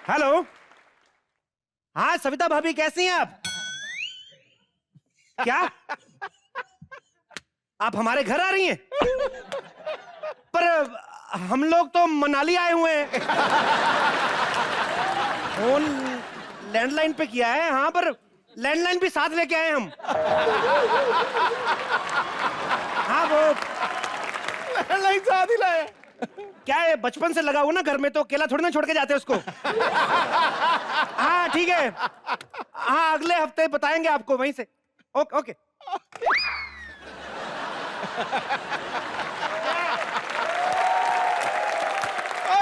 Hello. हाँ सविता भाभी, कैसी हैं आप? क्या आप हमारे घर आ रही हैं? पर हम लोग तो मनाली आए हुए हैं। फोन लैंडलाइन पे किया है। हाँ, पर लैंडलाइन भी साथ लेके आए हम। हाँ, वो लैंडलाइन साथ ही लाए। क्या है, बचपन से लगा हुआ ना घर में, तो अकेला थोड़ी ना छोड़ के जाते उसको। हाँ ठीक है। हाँ, अगले हफ्ते बताएंगे आपको वहीं से। Okay okay.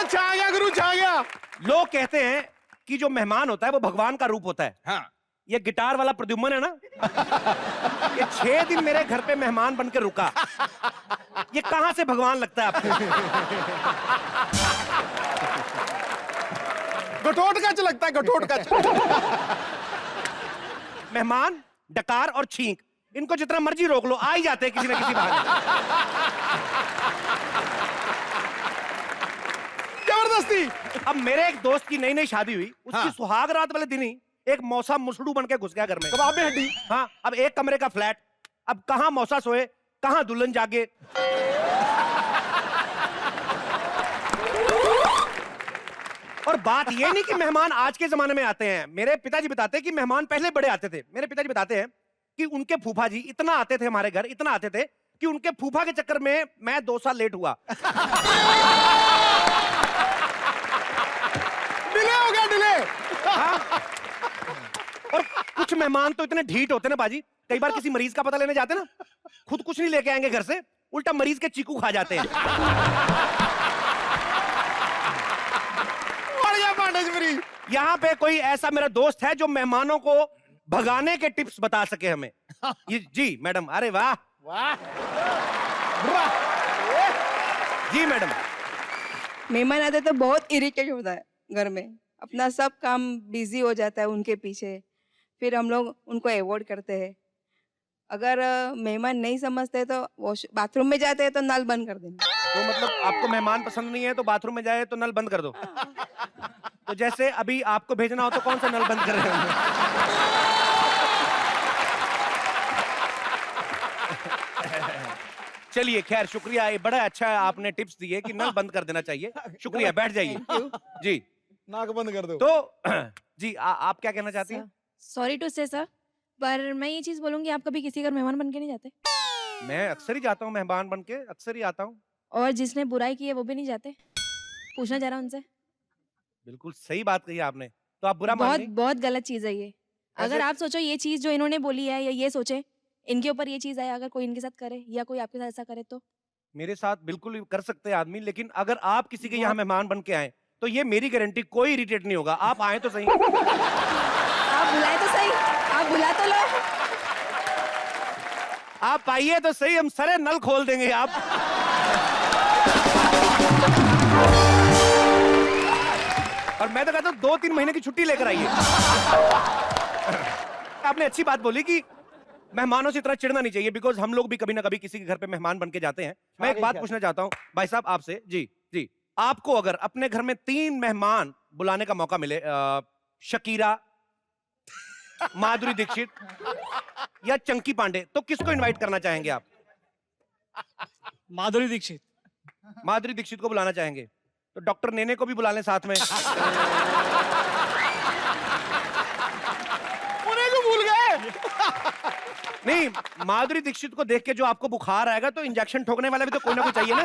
छा गया गुरु, छा गया। लोग कहते हैं कि जो मेहमान होता है वो भगवान का रूप होता है। हाँ। ये गिटार वाला प्रद्युम्न है ना, ये 6 दिन मेरे घर पे मेहमान बनकर रुका। ये कहां से भगवान लगता है आपको? घटोटकच लगता है, घटोटकच। मेहमान, डकार और छींक, इनको जितना मर्जी रोक लो, आ ही जाते हैं किसी ना किसी बहाने। जबरदस्ती। अब मेरे एक दोस्त की नई नई शादी हुई, उसकी हाँ। सुहाग रात वाले दिन ही एक मौसा मुसड़ू बन के घुस गया घर में। कबाब में हड्डी। हाँ, अब एक कमरे का फ्लैट, अब कहां मौसा सोए, कहां दुल्हन जागे। और बात ये नहीं कि मेहमान आज के जमाने में आते हैं। मेरे पिताजी बताते हैं कि मेहमान पहले बड़े आते थे। मेरे पिताजी बताते हैं कि उनके फूफा जी इतना आते थे हमारे घर, इतना आते थे कि उनके फूफा के चक्कर में मैं 2 साल लेट हुआ। डिले हो गया, डिले। हाँ? और कुछ मेहमान तो इतने ढीठ होते ना बाजी, कई बार किसी मरीज का पता लेने जाते ना, खुद कुछ नहीं लेके आएंगे घर से, उल्टा मरीज के चीकू खा जाते हैं। यहाँ पे कोई ऐसा मेरा दोस्त है जो मेहमानों को भगाने के टिप्स बता सके हमें। ये जी मैडम। अरे वाह वाह। जी मैडम। मेहमान आते तो बहुत इरिटेट होता है घर में, अपना सब काम बिजी हो जाता है उनके पीछे, फिर हम लोग उनको अवॉइड करते हैं। अगर मेहमान नहीं समझते तो बाथरूम में जाते हैं तो नल बंद कर देना। तो मतलब आपको मेहमान पसंद नहीं है तो बाथरूम में जाए तो नल बंद कर दो। तो जैसे अभी आपको भेजना हो तो कौन सा नल बंद कर रहे हो? चलिए खैर, शुक्रिया, ये बड़ा अच्छा आपने टिप्स दिए कि नल बंद कर देना चाहिए। शुक्रिया, बैठ जाइए जी। नाक बंद कर दो। तो जी आप क्या कहना चाहती हैं? सॉरी टू से सर, पर मैं ये चीज बोलूंगी, आप कभी किसी घर मेहमान बन के नहीं जाते? मैं अक्सर ही जाता हूँ मेहमान बन के, अक्सर ही आता हूँ। और जिसने बुराई की है वो भी नहीं जाते? पूछना जरा उनसे। बिल्कुल सही बात कही आपने। तो आप बुरा मान बहुत रही? बहुत गलत चीज है ये। अगर ऐसे- आप सोचो ये चीज जो इन्होंने बोली है, या ये सोचे इनके ऊपर ये चीज आए, अगर कोई इनके साथ करे या कोई आपके साथ ऐसा करे तो? मेरे साथ बिल्कुल कर सकते हैं आदमी, लेकिन अगर आप किसी के यहाँ मेहमान बन के आए तो ये मेरी गारंटी, कोई इरिटेट नहीं होगा। आप आए तो सही। आप बुलाए तो सही, आप बुला तो लो। आप आइए तो सही, हम सारे नल खोल देंगे। आप और मैं तो कहता हूँ 2-3 महीने की छुट्टी लेकर आइए। आपने अच्छी बात बोली कि मेहमानों से इतना चिढ़ना नहीं चाहिए, बिकॉज हम लोग भी कभी ना कभी किसी के घर पे मेहमान बन के जाते हैं। मैं एक बात पूछना चाहता हूँ भाई साहब आपसे। जी जी, आपको अगर अपने घर में 3 मेहमान बुलाने का मौका मिले, शकीरा, माधुरी दीक्षित या चंकी पांडे, तो किसको इनवाइट करना चाहेंगे आप? माधुरी दीक्षित। माधुरी दीक्षित को बुलाना चाहेंगे, तो डॉक्टर नेने को भी बुला लें साथ में। उन्हें को भूल गए। नहीं, माधुरी दीक्षित को देख के जो आपको बुखार आएगा तो इंजेक्शन ठोकने वाला भी तो कोई ना कोई चाहिए ना।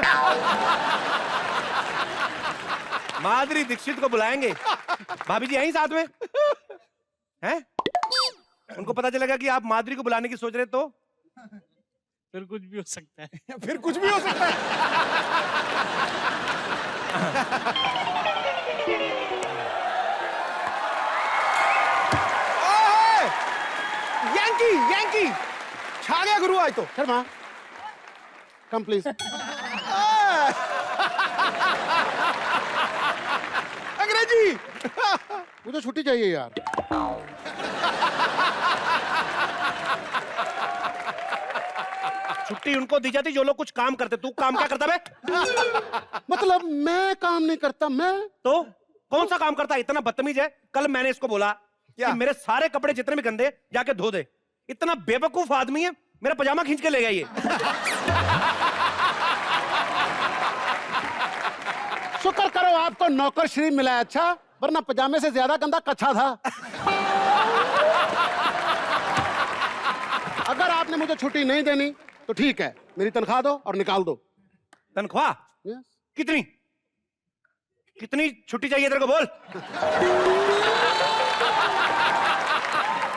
माधुरी दीक्षित को बुलाएंगे। भाभी जी यहीं साथ में हैं? उनको पता चलेगा कि आप माधुरी को बुलाने की सोच रहे, तो फिर कुछ भी हो सकता है। फिर कुछ भी हो सकता है। यांकी, यांकी छा गया गुरु आज तो। Sharma come please. अंग्रेजी। मुझे छुट्टी चाहिए यार। छुट्टी उनको दी जाती जो लोग कुछ काम करते। तू काम क्या करता बे? मतलब मैं काम नहीं करता, मैं तो कौन सा काम करता है, इतना बदतमीज है। कल मैंने इसको बोला क्या? कि मेरे सारे कपड़े जितने भी गंदे जाके धो दे। इतना बेवकूफ आदमी है, मेरा पजामा खींच के ले गया ये। शुक्र करो आपको नौकर श्री मिला है, अच्छा, वरना पजामे से ज्यादा गंदा कच्छा था। अगर आपने मुझे छुट्टी नहीं देनी तो ठीक है, मेरी तनख्वाह दो और निकाल दो। तनख्वाह Yes? कितनी कितनी छुट्टी चाहिए तेरे को, बोल।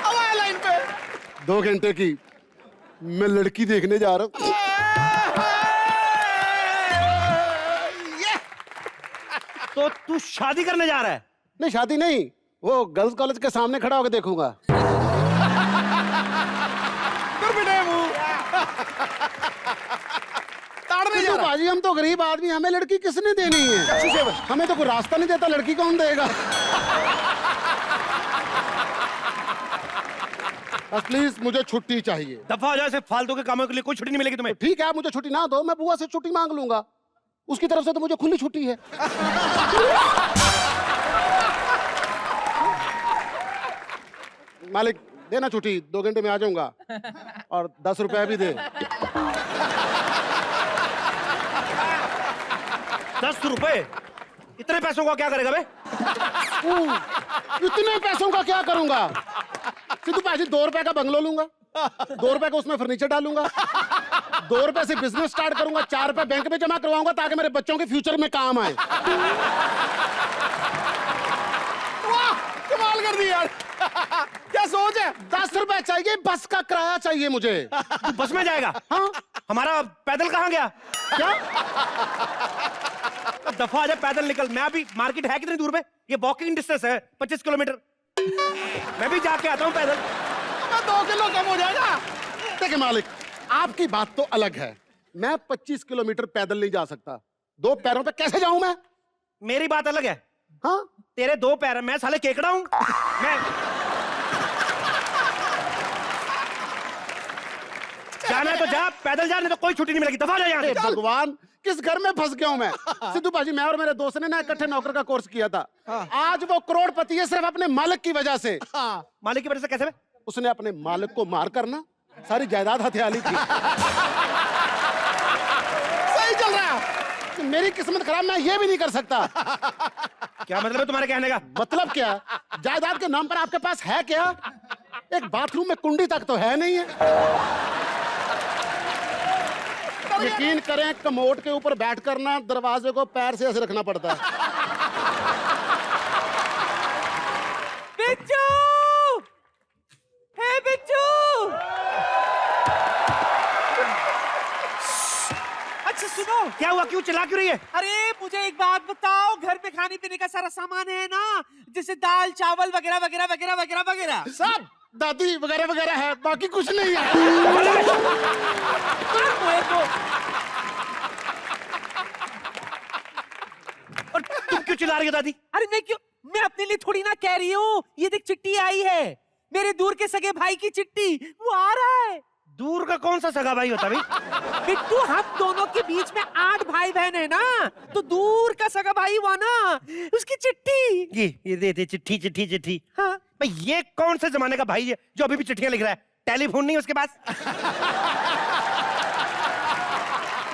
अब आया लाइन पे। 2 घंटे की। मैं लड़की देखने जा रहा हूँ। ये तो तू शादी करने जा रहा है? नहीं, शादी नहीं, वो गर्ल्स कॉलेज के सामने खड़ा होकर देखूंगा। दुर्बिने मुंह। ताड़ने जा तो रहा। बाजी, हम तो गरीब आदमी, हमें लड़की किसने देनी है? हमें तो कोई रास्ता नहीं देता, लड़की कौन देगा? बस प्लीज मुझे छुट्टी चाहिए। दफा हो जाए, ऐसे फालतू के कामों के लिए कोई छुट्टी नहीं मिलेगी तुम्हें। ठीक है, आप मुझे छुट्टी ना दो, मैं बुआ से छुट्टी मांग लूंगा, उसकी तरफ से तो मुझे खुली छुट्टी है। मालिक देना छुट्टी, 2 घंटे में आ जाऊंगा, और 10 रुपया भी दे। 10 रुपए? इतने पैसों का क्या करेगा बे? इतने पैसों का क्या करूंगा? सिद्धू भाजी 2 रुपए का बंगलो लूंगा, 2 रुपए का उसमें फर्नीचर डालूंगा, 2 रुपए से बिजनेस स्टार्ट करूंगा, 4 रुपए बैंक में जमा करवाऊंगा ताकि मेरे बच्चों के फ्यूचर में काम आए। वाह, कमाल कर दी यार। क्या सोच है? 10 रुपए चाहिए, बस का किराया चाहिए मुझे। तू बस में जाएगा? हाँ, हमारा पैदल कहाँ गया? क्या? दफा आ जा, पैदल निकल। मैं अभी, मार्केट है कितनी दूर पे? ये वॉकिंग डिस्टेंस है 25 किलोमीटर। मैं भी जाके आता हूँ पैदल। 2 किलो कम हो जाएगा। देखिए मालिक, आपकी बात तो अलग है, मैं 25 किलोमीटर पैदल नहीं जा सकता। 2 पैरों पे कैसे जाऊं मैं? मेरी बात अलग है। हाँ, तेरे 2 पैर हैं, मैं साले केकड़ा हूँ। मैं जाना है तो जा, पैदल जा, नहीं तो कोई छुट्टी नहीं मिलेगी। दफा जा यहाँ अरे से। भगवान, किस घर में फंस गया हूं मैं? सिद्धू भाजी, मैं और मेरे दोस्त ने ना इकट्ठे नौकर का कोर्स किया था। आज वो करोड़पति है सिर्फ अपने मालिक की वजह से। मालिक की वजह से कैसे बे? उसने अपने मालिक को मार कर ना सारी जायदाद हथिया ली थी। सही चल रहा है। मेरी किस्मत खराब, मैं ये भी नहीं कर सकता। क्या मतलब है तुम्हारे कहने का? मतलब क्या? जायदाद के नाम पर आपके पास है क्या? एक बाथरूम में कुंडी तक तो है नहीं है। यकीन करें, कमोड के ऊपर बैठकर ना दरवाजे को पैर से ऐसे रखना पड़ता है। बिच्छू! हे बिच्छू! अच्छा सुनो, क्या हुआ? क्यों चिल्ला क्यों रही है? अरे मुझे एक बात बताओ, घर में खाने पीने का सारा सामान है ना, जैसे दाल चावल वगैरह वगैरह वगैरह वगैरह वगैरह? सब दादी वगैरह वगैरह है, बाकी कुछ नहीं है। और तुम क्यों चिल्ला रही हो दादी? अरे मैं क्यों, मैं अपने लिए थोड़ी ना कह रही हूँ। ये देख, चिट्ठी आई है, मेरे दूर के सगे भाई की चिट्ठी, वो आ रहा है। दूर का कौन सा सगा भाई होता भाई? बिट्टू, हम दोनों के बीच में 8 भाई बहन है ना, तो दूर का सगा भाई हुआ ना, उसकी चिट्ठी। ये दे चिट्ठी चिट्ठी चिट्ठी। हाँ, भाई ये कौन से जमाने का भाई है जो अभी भी चिट्ठियां लिख रहा है? टेलीफोन नहीं है उसके पास?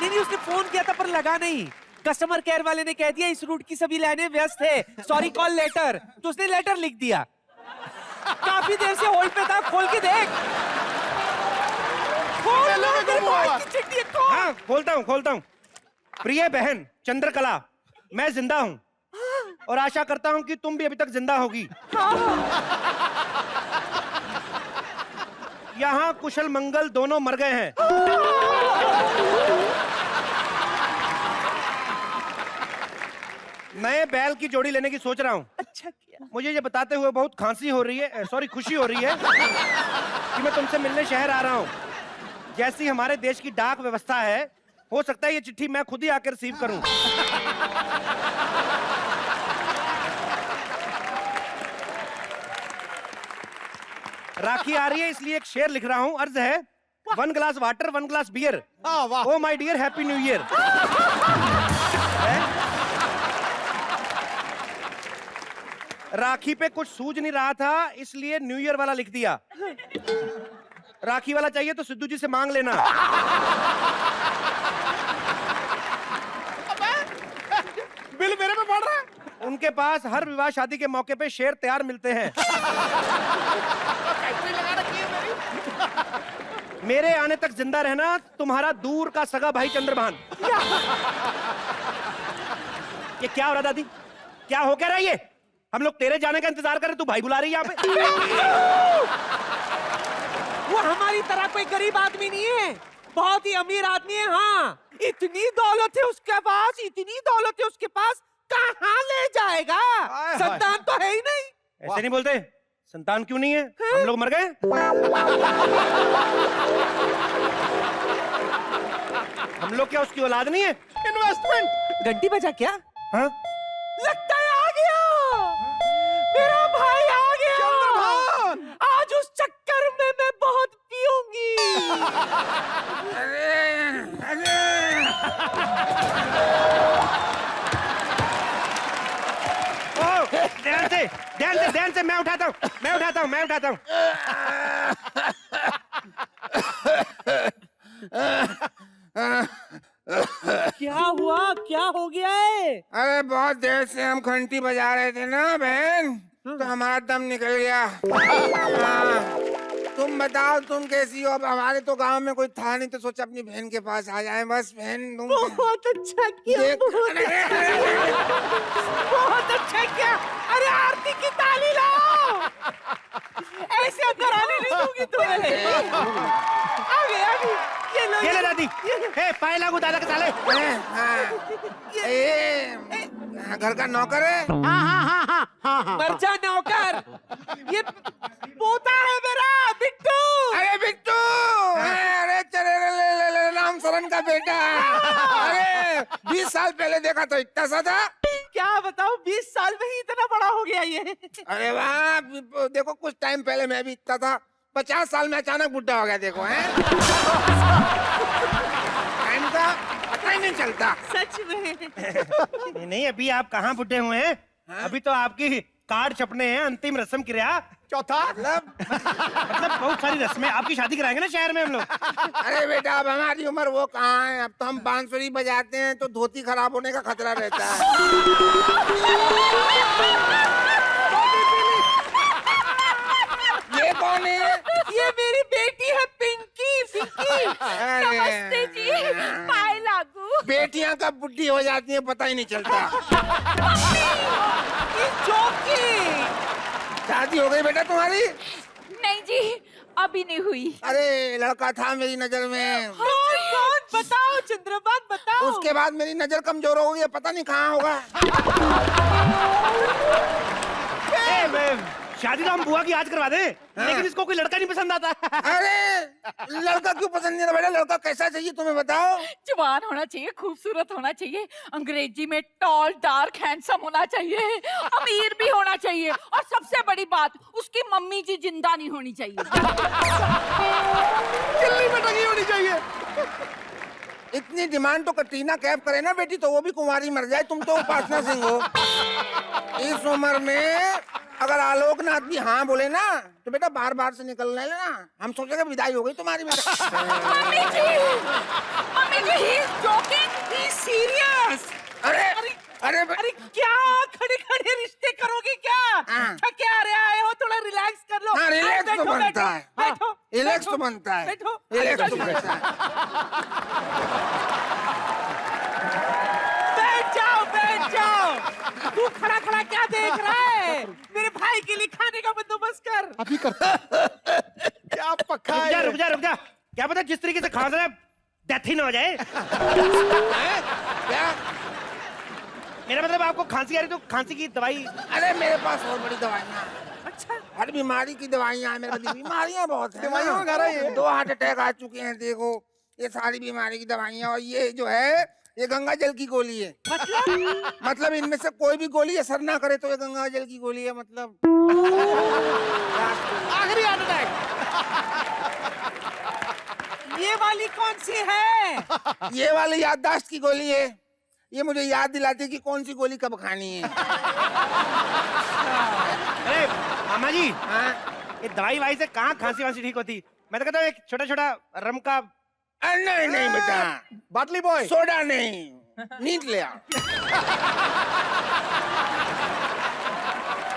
नहीं, उसने फोन किया था पर लगा नहीं। कस्टमर केयर वाले ने कह दिया इस रूट की सभी लाइनें व्यस्त है, सॉरी कॉल लेटर, तो उसने लेटर लिख दिया। काफी देर से होल्ड पे था, खोल के देख। खोल लो, मेरे भाई की चिट्ठी है, खोल। हाँ, खोलता हूँ। प्रिय बहन चंद्रकला, मैं जिंदा हूँ और आशा करता हूँ कि तुम भी अभी तक जिंदा होगी। यहाँ कुशल मंगल दोनों मर गए हैं। नए बैल की जोड़ी लेने की सोच रहा हूँ। अच्छा किया। मुझे ये बताते हुए बहुत खांसी हो रही है, सॉरी खुशी हो रही है कि मैं तुमसे मिलने शहर आ रहा हूँ। जैसी हमारे देश की डाक व्यवस्था है, हो सकता है ये चिट्ठी मैं खुद ही आकर रिसीव करूं। राखी आ रही है इसलिए एक शेर लिख रहा हूं। अर्ज है, 1 glass water 1 glass beer, oh my dear happy new year. Rakhi पे कुछ सूझ नहीं रहा था, इसलिए न्यू ईयर वाला लिख दिया। राखी वाला चाहिए तो सिद्धू जी से मांग लेना। बिल मेरे पे पड़ रहा है। उनके पास हर विवाह शादी के मौके पे शेर तैयार मिलते हैं। फैक्ट्री लगा रखी है मेरी। मेरे आने तक जिंदा रहना तुम्हारा दूर का सगा भाई चंद्रभान। ये क्या हो रहा दादी? क्या हो क्या रहा है ये? हम लोग तेरे जाने का इंतजार कर रहे, तू भाई बुला रही है यहाँ पे। वो हमारी तरह कोई गरीब आदमी नहीं है, बहुत ही अमीर आदमी है। हाँ, इतनी दौलत है उसके पास, इतनी दौलत है उसके पास, कहाँ ले जाएगा? संतान तो है ही नहीं। ऐसे नहीं बोलते। संतान क्यों नहीं है? हम लोग मर गए। हम लोग क्या उसकी औलाद नहीं है? इन्वेस्टमेंट। घंटी बजा क्या? हाँ? लगता है आ गया, मेरा भाई आ गया। चंद्रभान। आज उस चक्कर में मैं बहुत पीऊंगी। ध्यान से मैं उठाता हूँ। क्या हुआ? क्या हो गया है? अरे बहुत देर से हम घंटी बजा रहे थे ना बहन, तो हमारा दम निकल गया। हाँ, तुम बताओ तुम कैसी हो? अब हमारे तो गांव में कोई था नहीं, तो सोचा अपनी बहन के पास आ जाए। बस बहन तुम बहुत अच्छा किया, बहुत अच्छा किया। अरे आरती की ताली लाओ, ऐसे अंदर आने नहीं दूंगी तुम्हें। आगे ये ले दादी। ए, पाए लागू दादा के साले। घर का नौकर है। मर जा नौकर। ये पोता है मेरा बिट्टू। अरे बिट्टू, अरे चले राम सरन का बेटा। अरे 20 साल पहले देखा तो इतना सा था। क्या बताओ, 20 साल में ही इतना बड़ा हो गया ये। अरे वाह, देखो कुछ टाइम पहले मैं भी इतना था, 50 साल में अचानक बुढ़ा हो गया। देखो है, टाइम का पता ही नहीं चलता। सच में। नहीं, अभी आप कहाँ बुढ़े हुए हैं? अभी तो आपकी कार्ड छपने हैं, अंतिम रस्म क्रिया। चौथा मतलब बहुत सारी रस्में। आपकी शादी कराएंगे ना शहर में हम लोग। अरे बेटा, अब हमारी उम्र वो कहाँ है? अब तो हम बांसुरी बजाते हैं तो धोती खराब होने का खतरा रहता है। ये कौन है? ये मेरी बेटी है पिंकी। नमस्ते जी, पाए लागू। बेटियां कब बुढ़ी हो जाती हैं पता ही नहीं चलता। शादी हो गई बेटा तुम्हारी? नहीं जी, अभी नहीं हुई। अरे लड़का था मेरी नजर में। कौन? बताओ चंद्रभान, बताओ। उसके बाद मेरी नजर कमजोर हो गई, पता नहीं कहाँ होगा। शादी तो हम बुआ की आज करवा दें, लेकिन इसको कोई लड़का नहीं पसंद आता। अरे लड़का क्यों पसंद नहीं आता बेटा? लड़का कैसा चाहिए तुम्हें बताओ? जवान होना चाहिए, खूबसूरत होना चाहिए, अंग्रेजी में टॉल, डार्क, हैंडसम होना चाहिए, अमीर भी होना चाहिए, और सबसे बड़ी बात, उसकी मम्मी जी जिंदा नहीं होनी चाहिए। चिल्ली में टंगी होनी चाहिए। इतनी डिमांड तो कटरीना कैफ करे ना बेटी, तो वो भी कुंवारी मर जाए। तुम तो उपासना सिंह हो। इस उम्र में अगर आलोकनाथ भी हाँ बोले ना, तो बेटा बार बार से निकलने लेना। हम सोचेंगे विदाई हो गई तुम्हारी बेटा। Mummy ji, he is joking, he is serious। अरे अरे क्या खड़े खड़े रिश्ते करोगे क्या? थके आ रहे आए हो, थोड़ा रिलैक्स कर लो। हाँ, रिलैक्स तो बनता है। बैठो, रिलैक्स तो बनता है। बैठो, रिलैक्स तो बनता है। बैठ जाओ। तू खड़ा खड़ा क्या देख रहा है? मेरे भाई के लिए खाने का बंदोबस्त कर। अभी करता। क्या पक्का है? रुक जा। क्या पता जिस तरीके से खांस रहा है डेथ ही ना हो जाए। क्या? मेरा मतलब आपको खांसी आ रही तो खांसी की दवाई। अरे मेरे पास और बड़ी दवाइयाँ। अच्छा, हर बीमारी की दवाइयाँ हैं मेरे पास। बीमारियाँ बहुत हैं। दवाइयों का रहा है। 2 हार्ट अटैक आ चुके हैं देखो। ये सारी बीमारी की दवाइयाँ, और ये जो है ये गंगा जल की गोली है। मतलब इनमें से कोई भी गोली असर ना करे तो ये गंगा जल की गोली है। मतलब आखिरी हार्ट अटैक। ये वाली कौन सी है? ये वाली याददाश्त की गोली है। ये मुझे याद दिलाती है कि कौन सी गोली कब खानी है। मामा जी हाँ? ये दवाई वाई से कहाँ खांसी वांसी ठीक होती? मैं तो कहता हूँ एक छोटा छोटा रम का। नहीं नहीं बेटा, बाटली बॉय सोडा नहीं, नींद ले आ।